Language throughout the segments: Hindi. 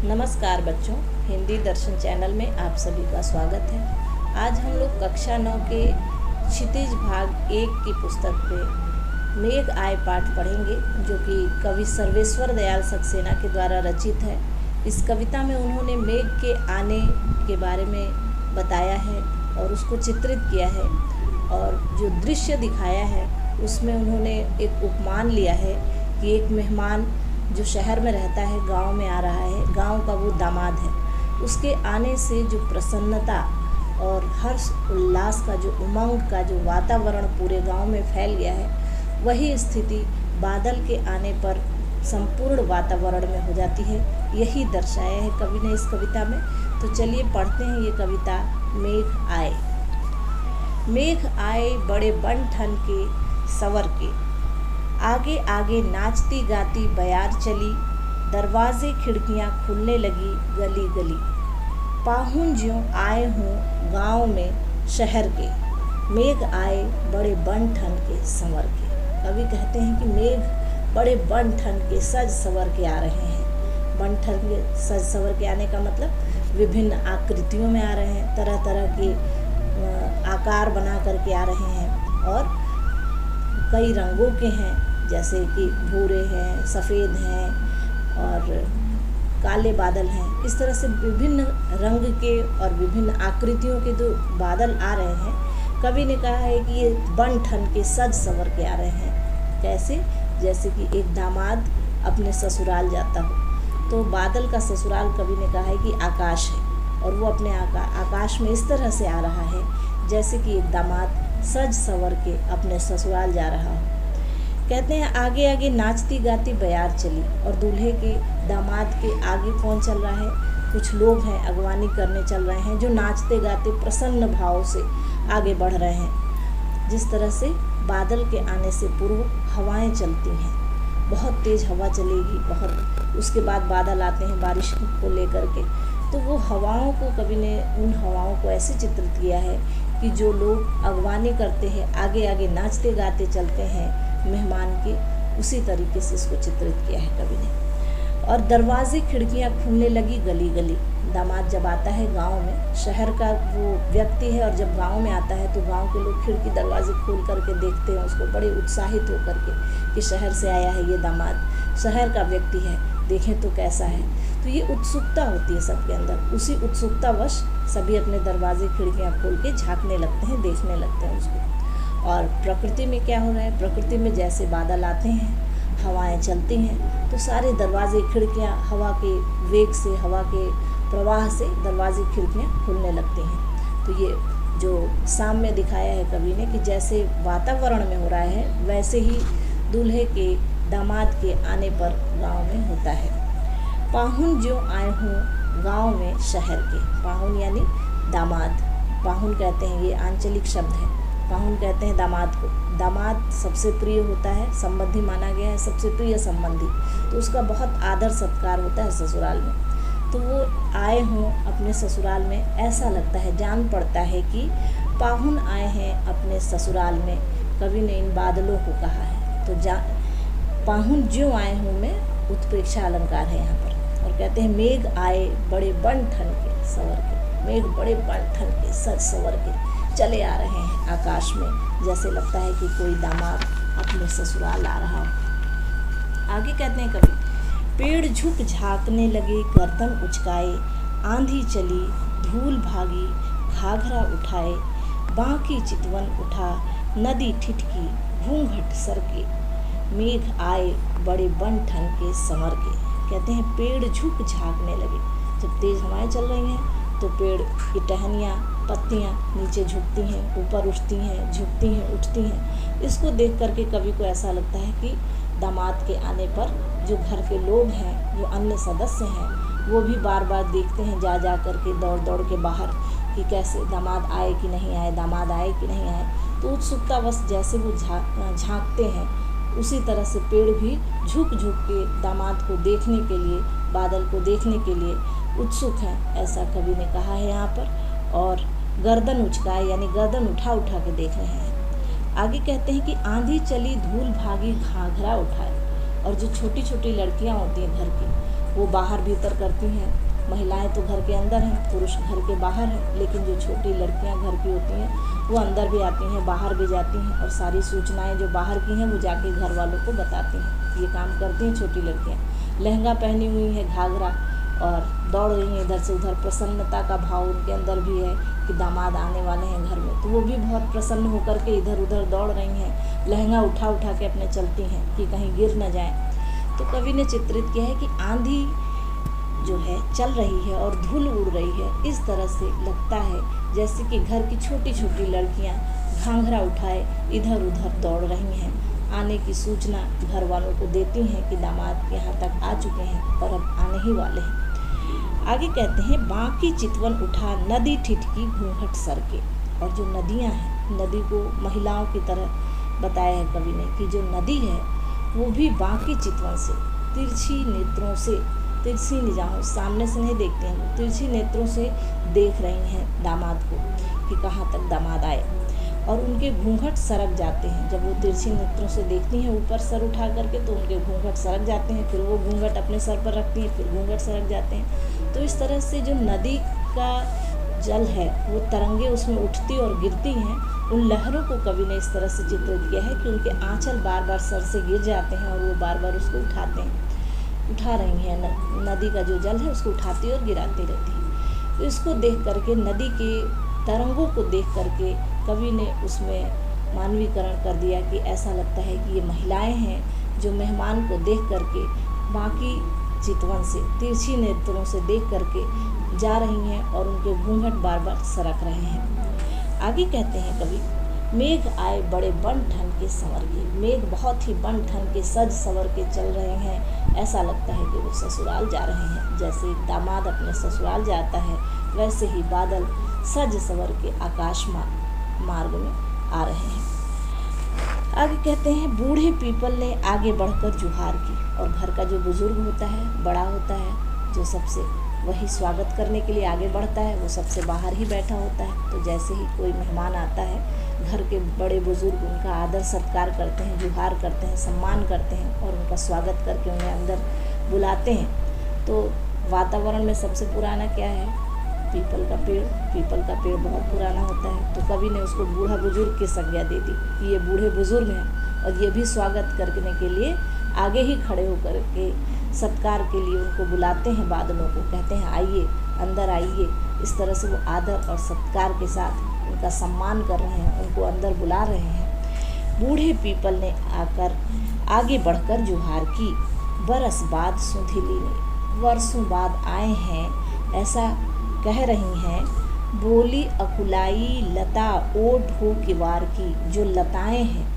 नमस्कार बच्चों, हिंदी दर्शन चैनल में आप सभी का स्वागत है। आज हम लोग कक्षा 9 के क्षितिज भाग 1 की पुस्तक पे मेघ आए पाठ पढ़ेंगे, जो कि कवि सर्वेश्वर दयाल सक्सेना के द्वारा रचित है। इस कविता में उन्होंने मेघ के आने के बारे में बताया है और उसको चित्रित किया है, और जो दृश्य दिखाया है उसमें उन्होंने एक उपमान लिया है कि एक मेहमान जो शहर में रहता है गांव में आ रहा है, गांव का वो दामाद है। उसके आने से जो प्रसन्नता और हर्ष उल्लास का, जो उमंग का जो वातावरण पूरे गांव में फैल गया है, वही स्थिति बादल के आने पर संपूर्ण वातावरण में हो जाती है। यही दर्शाया है कवि ने इस कविता में। तो चलिए पढ़ते हैं ये कविता। मेघ आए। मेघ आए बड़े बन ठन के सवर के, आगे आगे नाचती गाती बयार चली, दरवाजे खिड़कियां खुलने लगी गली गली। पाहुन ज्यों आए हों गांव में शहर के, मेघ आए बड़े बन ठन के संवर के। कवि कहते हैं कि मेघ बड़े बन ठन के सज संवर के आ रहे हैं। बन ठन के सज संवर के आने का मतलब विभिन्न आकृतियों में आ रहे हैं, तरह तरह के आकार बना करके आ रहे हैं और कई रंगों के हैं, जैसे कि भूरे हैं, सफ़ेद हैं और काले बादल हैं। इस तरह से विभिन्न रंग के और विभिन्न आकृतियों के जो बादल आ रहे हैं, कवि ने कहा है कि ये बन ठन के सज संवर के आ रहे हैं। कैसे? जैसे कि एक दामाद अपने ससुराल जाता हो, तो बादल का ससुराल कवि ने कहा है कि आकाश है, और वो अपने आकाश में इस तरह से आ रहा है जैसे कि एक दामाद सज संवर के अपने ससुराल जा रहा हो। कहते हैं आगे आगे नाचती गाती बयार चली, और दूल्हे के दामाद के आगे कौन चल रहा है? कुछ लोग हैं, अगवानी करने चल रहे हैं, जो नाचते गाते प्रसन्न भाव से आगे बढ़ रहे हैं। जिस तरह से बादल के आने से पूर्व हवाएं चलती हैं, बहुत तेज़ हवा चलेगी, बहुत उसके बाद बादल आते हैं बारिश को लेकर के। तो वो हवाओं को कवि ने उन हवाओं को ऐसे चित्रित किया है कि जो लोग अगवानी करते हैं, आगे आगे नाचते गाते चलते हैं मेहमान के, उसी तरीके से इसको चित्रित किया है कवि ने। और दरवाजे खिड़कियां खुलने लगी गली गली। दामाद जब आता है गांव में, शहर का वो व्यक्ति है, और जब गांव में आता है तो गांव के लोग खिड़की दरवाजे खोल करके देखते हैं उसको, बड़े उत्साहित होकर के कि शहर से आया है ये दामाद, शहर का व्यक्ति है, देखें तो कैसा है। तो ये उत्सुकता होती है सबके अंदर। उसी उत्सुकतावश सभी अपने दरवाजे खिड़कियां खोल के झांकने लगते हैं, देखने लगते हैं उसको। और प्रकृति में क्या हो रहा है? प्रकृति में जैसे बादल आते हैं, हवाएं चलती हैं, तो सारे दरवाजे खिड़कियां हवा के वेग से, हवा के प्रवाह से दरवाजे खिड़कियां खुलने लगती हैं। तो ये जो साम्य दिखाया है कवि ने कि जैसे वातावरण में हो रहा है, वैसे ही दूल्हे के दामाद के आने पर गांव में होता है। पाहुन ज्यों आए हों गांव में शहर के। पाहुन यानी दामाद। पाहुन कहते हैं, ये आंचलिक शब्द है। पाहुन कहते हैं दामाद को। दामाद सबसे प्रिय होता है, संबंधी माना गया है, सबसे प्रिय संबंधी, तो उसका बहुत आदर सत्कार होता है ससुराल में। तो वो आए हों अपने ससुराल में, ऐसा लगता है, जान पड़ता है कि पाहुन आए हैं अपने ससुराल में। कवि ने इन बादलों को कहा है। तो पाहुन ज्यों आए हों में उत्प्रेक्षा अलंकार है यहाँ पर। और कहते हैं मेघ आए बड़े बन ठन के सवर के। मेघ बड़े बन ठन के सज संवर के चले आ रहे हैं आकाश में, जैसे लगता है कि कोई दामाद अपने ससुराल आ रहा हो। आगे कहते हैं कवि, पेड़ झुक झांकने लगे गर्दन उचकाए, आंधी चली धूल भागी घाघरा उठाए, बांकी चितवन उठा नदी ठिठकी घूंघट सरके, मेघ आए बड़े बन ठन के संवर के। कहते हैं पेड़ झुक झांकने लगे। जब तेज़ हवाएं चल रही हैं तो पेड़ की टहनियाँ, पत्तियाँ नीचे झुकती हैं, ऊपर उठती हैं, झुकती हैं, उठती हैं। इसको देख करके कवि को ऐसा लगता है कि दामाद के आने पर जो घर के लोग हैं, जो अन्य सदस्य हैं, वो भी बार बार देखते हैं, जा जा करके दौड़ दौड़ के बाहर कि कैसे दामाद आए कि नहीं आए, दामाद आए कि नहीं आए। तो उत्सुकतावश जैसे वो झांकते हैं, उसी तरह से पेड़ भी झुक झुक के दामाद को देखने के लिए, बादल को देखने के लिए उत्सुक हैं, ऐसा कवि ने कहा है यहाँ पर। और गर्दन उचकाए यानी गर्दन उठा उठा के देख रहे हैं। आगे कहते हैं कि आंधी चली धूल भागी घाघरा उठाए। और जो छोटी छोटी लड़कियां होती हैं घर की, वो बाहर भीतर करती हैं। महिलाएं तो घर के अंदर हैं, पुरुष घर के बाहर हैं, लेकिन जो छोटी लड़कियां घर की होती हैं वो अंदर भी आती हैं, बाहर भी जाती हैं और सारी सूचनाएं जो बाहर की हैं वो जाके घर वालों को बताती हैं। ये काम करती हैं छोटी लड़कियां। लहंगा पहनी हुई है, घाघरा, और दौड़ रही हैं इधर से उधर। प्रसन्नता का भाव उनके अंदर भी है कि दामाद आने वाले हैं घर में, तो वो भी बहुत प्रसन्न होकर के इधर उधर दौड़ रही हैं। लहंगा उठा उठा के अपने चलती हैं कि कहीं गिर न जाए। तो कवि ने चित्रित किया है कि आंधी जो है चल रही है और धूल उड़ रही है। इस तरह से लगता है जैसे कि घर की छोटी छोटी लड़कियां घाघरा उठाए इधर उधर दौड़ रही हैं। आने की सूचना घर वालों को देती हैं कि दामाद यहाँ तक आ चुके हैं और अब आने ही वाले हैं। आगे कहते हैं, बाकी चितवन उठा नदी ठिठकी घूंघट सर के। और जो नदियाँ हैं, नदी को महिलाओं की तरह बताया है कवि ने कि जो नदी है वो भी बाकी चितवन से, तिरछी नेत्रों से, तिरछी निगाहों, सामने से नहीं देखते हैं, तिरछी नेत्रों से देख रही हैं दामाद को कि कहाँ तक दामाद आए। और उनके घूंघट सरक जाते हैं। जब वो तिरछी नेत्रों से देखती हैं ऊपर सर उठा करके तो उनके घूंघट सरक जाते हैं, फिर वो घूंघट अपने सर पर रखती हैं, फिर घूंघट सरक जाते हैं। तो इस तरह से जो नदी का जल है वो तरंगे उसमें उठती और गिरती हैं। उन लहरों को कवि ने इस तरह से चित्रित किया है कि उनके आंचल बार बार सर से गिर जाते हैं और वो बार बार उसको उठाते हैं, उठा रही हैं। नदी का जो जल है उसको उठाती और गिराती रहती है। तो इसको देख करके, नदी के तरंगों को देख करके कवि ने उसमें मानवीकरण कर दिया कि ऐसा लगता है कि ये महिलाएं हैं जो मेहमान को देख करके बाकी चितवन से, तिरछी नेत्रों से देख करके जा रही हैं और उनके घूंघट बार बार सरक रहे हैं। आगे कहते हैं कवि, मेघ आए बड़े बन ठन के संवर के। मेघ बहुत ही बन ठन के सज संवर के चल रहे हैं। ऐसा लगता है कि वो ससुराल जा रहे हैं। जैसे दामाद अपने ससुराल जाता है वैसे ही बादल सज संवर के आकाश मार्ग में आ रहे हैं। आगे कहते हैं, बूढ़े पीपल ने आगे बढ़कर जुहार की। और घर का जो बुजुर्ग होता है, बड़ा होता है, जो सबसे, वही स्वागत करने के लिए आगे बढ़ता है। वो सबसे बाहर ही बैठा होता है। तो जैसे ही कोई मेहमान आता है, घर के बड़े बुजुर्ग उनका आदर सत्कार करते हैं, जुहार करते हैं, सम्मान करते हैं और उनका स्वागत करके उन्हें अंदर बुलाते हैं। तो वातावरण में सबसे पुराना क्या है? पीपल का पेड़। पीपल का पेड़ बहुत पुराना होता है। तो कवि ने उसको बूढ़ा बुजुर्ग की संज्ञा दे दी कि ये बूढ़े बुजुर्ग हैं और ये भी स्वागत करने के लिए आगे ही खड़े होकर के सत्कार के लिए उनको बुलाते हैं। बादलों को कहते हैं आइए, अंदर आइए। इस तरह से वो आदर और सत्कार के साथ उनका सम्मान कर रहे हैं, उनको अंदर बुला रहे हैं। बूढ़े पीपल ने आकर आगे बढ़कर जुहार की। बरस बाद सुधीली ने, वर्षों बाद आए हैं ऐसा कह रही हैं। बोली अकुलाई लता ओढ़ हो किवार की। जो लताएं हैं,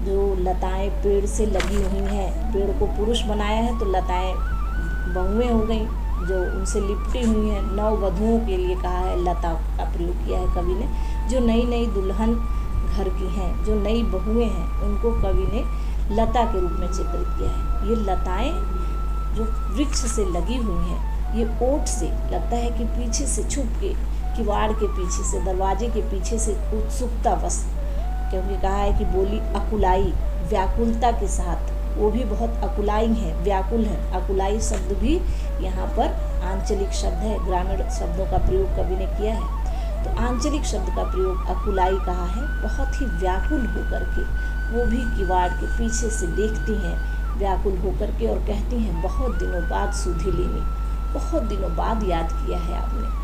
जो लताएं पेड़ से लगी हुई हैं, पेड़ को पुरुष बनाया है तो लताएं बहुएं हो गई जो उनसे लिपटी हुई हैं। नव वधुओं के लिए कहा है, लता का प्रयोग किया है कवि ने। जो नई नई दुल्हन घर की हैं, जो नई बहुएं हैं, उनको कवि ने लता के रूप में चित्रित किया है। ये लताएं जो वृक्ष से लगी हुई हैं, ये ओट से लगता है कि पीछे से छुप के, किवाड़ के पीछे से, दरवाजे के पीछे से उत्सुकता बस, क्योंकि कहा है कि बोली अकुलाई, व्याकुलता के साथ। वो भी बहुत अकुलाई है, व्याकुल है। अकुलाई शब्द भी यहाँ पर आंचलिक शब्द है, ग्रामीण शब्दों का प्रयोग कवि ने किया है। तो आंचलिक शब्द का प्रयोग अकुलाई कहा है। बहुत ही व्याकुल होकर के वो भी किवाड़ के पीछे से देखती हैं, व्याकुल होकर के, और कहती हैं बहुत दिनों बाद सुधीली ने, बहुत दिनों बाद याद किया है आपने।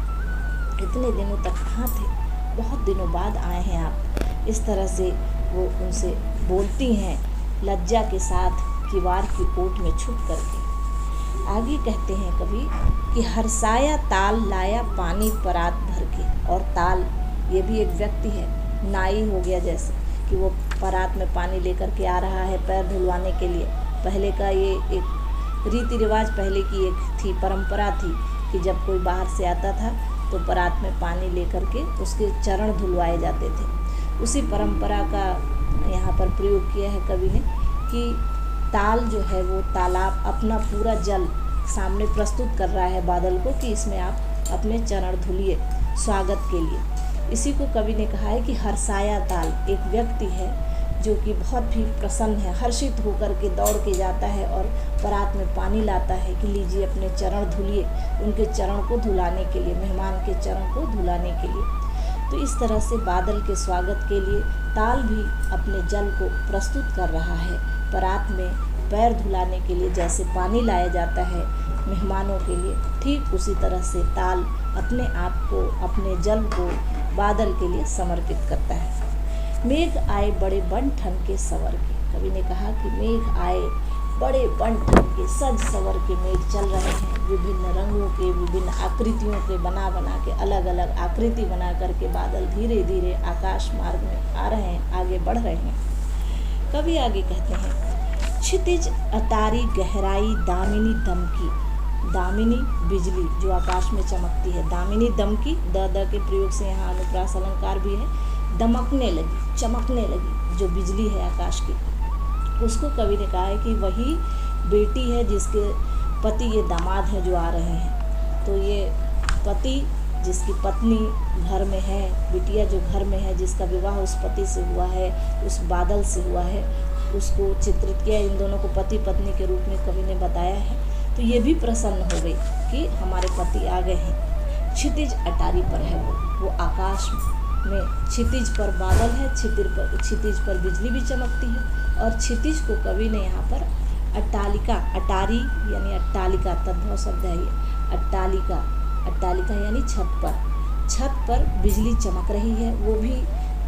इतने दिनों तक कहाँ थे? बहुत दिनों बाद आए हैं आप। इस तरह से वो उनसे बोलती हैं लज्जा के साथ, किवाड़ की ओट में छुप करके। आगे कहते हैं कवि कि हरसाया ताल लाया पानी परात भर के। और ताल, ये भी एक व्यक्ति है, नाई हो गया जैसे कि वो परात में पानी लेकर के आ रहा है पैर धुलवाने के लिए। पहले का ये एक रीति रिवाज, पहले की एक थी, परंपरा थी कि जब कोई बाहर से आता था तो परात में पानी लेकर के उसके चरण धुलवाए जाते थे। उसी परंपरा का यहाँ पर प्रयोग किया है कवि ने कि ताल जो है वो तालाब अपना पूरा जल सामने प्रस्तुत कर रहा है बादल को कि इसमें आप अपने चरण धुलिए स्वागत के लिए। इसी को कवि ने कहा है कि हरसाया ताल, एक व्यक्ति है जो कि बहुत ही प्रसन्न है, हर्षित होकर के दौड़ के जाता है और परात में पानी लाता है कि लीजिए अपने चरण धुलिए, उनके चरण को धुलाने के लिए, मेहमान के चरण को धुलाने के लिए। तो इस तरह से बादल के स्वागत के लिए ताल भी अपने जल को प्रस्तुत कर रहा है। परात में पैर धुलाने के लिए जैसे पानी लाया जाता है मेहमानों के लिए, ठीक उसी तरह से ताल अपने आप को, अपने जल को बादल के लिए समर्पित करता है। मेघ आए बड़े बन ठन के सवर के, कवि ने कहा कि मेघ आए बड़े बन ठन के, सज सवर के मेघ चल रहे हैं, विभिन्न रंगों के, विभिन्न आकृतियों के बना के, अलग अलग आकृति बना करके बादल धीरे धीरे आकाश मार्ग में आ रहे हैं, आगे बढ़ रहे हैं। कवि आगे कहते हैं, क्षितिज अटारी गहराई दामिनी दमकी, दामिनी बिजली जो आकाश में चमकती है, दामिनी दमकी, द के प्रयोग से यहाँ अनुप्रास अलंकार भी है, दमकने लगी, चमकने लगी, जो बिजली है आकाश की, उसको कवि ने कहा है कि वही बेटी है जिसके पति ये दामाद हैं जो आ रहे हैं। तो ये पति जिसकी पत्नी घर में है, बिटिया जो घर में है, जिसका विवाह उस पति से हुआ है, उस बादल से हुआ है, उसको चित्रित किया, इन दोनों को पति पत्नी के रूप में कवि ने बताया है। तो ये भी प्रसन्न हो गई कि हमारे पति आ गए हैं। क्षितिज अटारी पर है वो आकाश में क्षितिज पर बादल है, क्षितिज पर बिजली भी चमकती है। और क्षितिज को कवि ने यहाँ पर अट्टालिका, अटारी यानी अट्टालिका, तद्भव शब्द है ये, अट्टालिका, अट्टालिका यानी छत पर बिजली चमक रही है, वो भी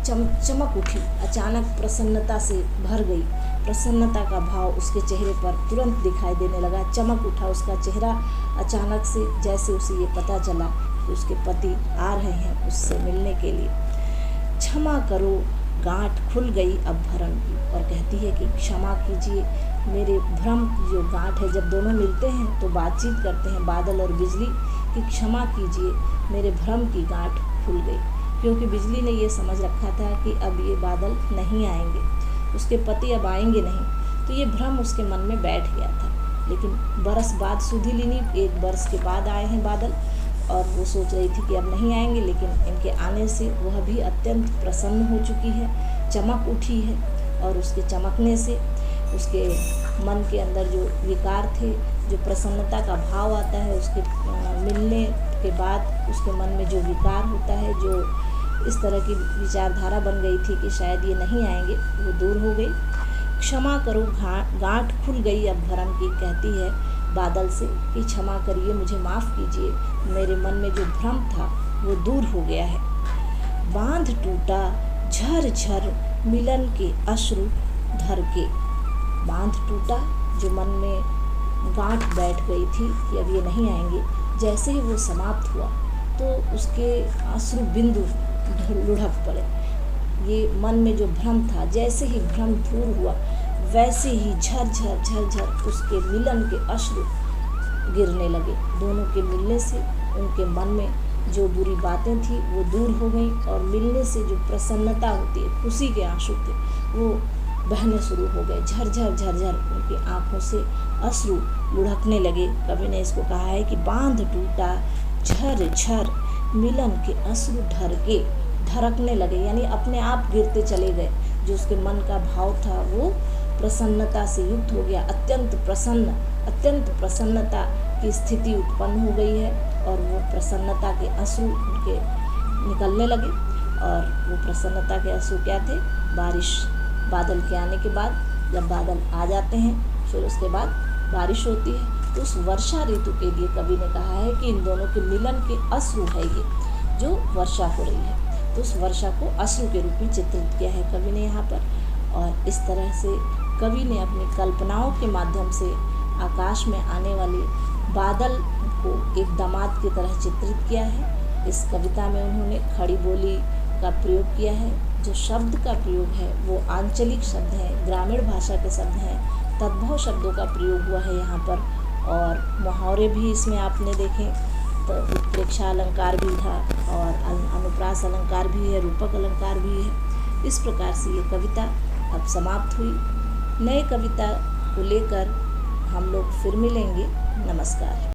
चमक उठी, अचानक प्रसन्नता से भर गई, प्रसन्नता का भाव उसके चेहरे पर तुरंत दिखाई देने लगा, चमक उठा उसका चेहरा अचानक से, जैसे उसे ये पता चला कि उसके पति आ रहे हैं उससे मिलने के लिए। क्षमा करो गांठ खुल गई अब भ्रम की, और कहती है कि क्षमा कीजिए मेरे भ्रम की जो गांठ है, जब दोनों मिलते हैं तो बातचीत करते हैं बादल और बिजली, कि क्षमा कीजिए मेरे भ्रम की गांठ खुल गई, क्योंकि बिजली ने ये समझ रखा था कि अब ये बादल नहीं आएंगे, उसके पति अब आएंगे नहीं, तो ये भ्रम उसके मन में बैठ गया था। लेकिन बरस बाद सुधिलिनी, 1 वर्ष के बाद आए हैं बादल, और वो सोच रही थी कि अब नहीं आएंगे, लेकिन इनके आने से वह भी अत्यंत प्रसन्न हो चुकी है, चमक उठी है, और उसके चमकने से उसके मन के अंदर जो विकार थे, जो प्रसन्नता का भाव आता है उसके मिलने के बाद, उसके मन में जो विकार होता है, जो इस तरह की विचारधारा बन गई थी कि शायद ये नहीं आएंगे, वो दूर हो गई। क्षमा करो गांठ खुल गई अब भरम की, कहती है बादल से कि क्षमा करिए, मुझे माफ़ कीजिए, मेरे मन में जो भ्रम था वो दूर हो गया है। बांध टूटा झर झर मिलन के अश्रु धर के, बांध टूटा, जो मन में गांठ बैठ गई थी कि अब ये नहीं आएंगे, जैसे ही वो समाप्त हुआ तो उसके अश्रु बिंदु लुढ़क पड़े। ये मन में जो भ्रम था, जैसे ही भ्रम दूर हुआ वैसे ही झर उसके मिलन के अश्रु गिरने लगे। दोनों के मिलने से उनके मन में जो बुरी बातें थी वो दूर हो गई, और मिलने से जो प्रसन्नता होती है, खुशी के आंसू थे, वो बहने शुरू हो गए। झर उनकी आंखों से अश्रु लुढ़कने लगे। कवि ने इसको कहा है कि बांध टूटा झर मिलन के अश्रु ढरकने लगे, यानी अपने आप गिरते चले गए। जो उसके मन का भाव था वो प्रसन्नता से युक्त हो गया, अत्यंत प्रसन्नता की स्थिति उत्पन्न हो गई है, और वो प्रसन्नता के अश्रु उनके निकलने लगे। और वो प्रसन्नता के अश्रु क्या थे? बादल के आने के बाद, जब बादल आ जाते हैं फिर उसके बाद बारिश होती है, तो उस वर्षा ऋतु के लिए कवि ने कहा है कि इन दोनों के मिलन के अश्रु है ये जो वर्षा हो रही है। तो उस वर्षा को अश्रु के रूप में चित्रित किया है कवि ने यहाँ पर। और इस तरह से कवि ने अपनी कल्पनाओं के माध्यम से आकाश में आने वाले बादल को एक दामाद की तरह चित्रित किया है। इस कविता में उन्होंने खड़ी बोली का प्रयोग किया है। जो शब्द का प्रयोग है वो आंचलिक शब्द है, ग्रामीण भाषा के शब्द हैं, तद्भव शब्दों का प्रयोग हुआ है यहाँ पर। और मुहावरे भी इसमें आपने देखे, तो उत्प्रेक्षा अलंकार भी था, और अनुप्रास अलंकार भी है, रूपक अलंकार भी है। इस प्रकार से ये कविता अब समाप्त हुई। नए कविता को लेकर हम लोग फिर मिलेंगे। नमस्कार।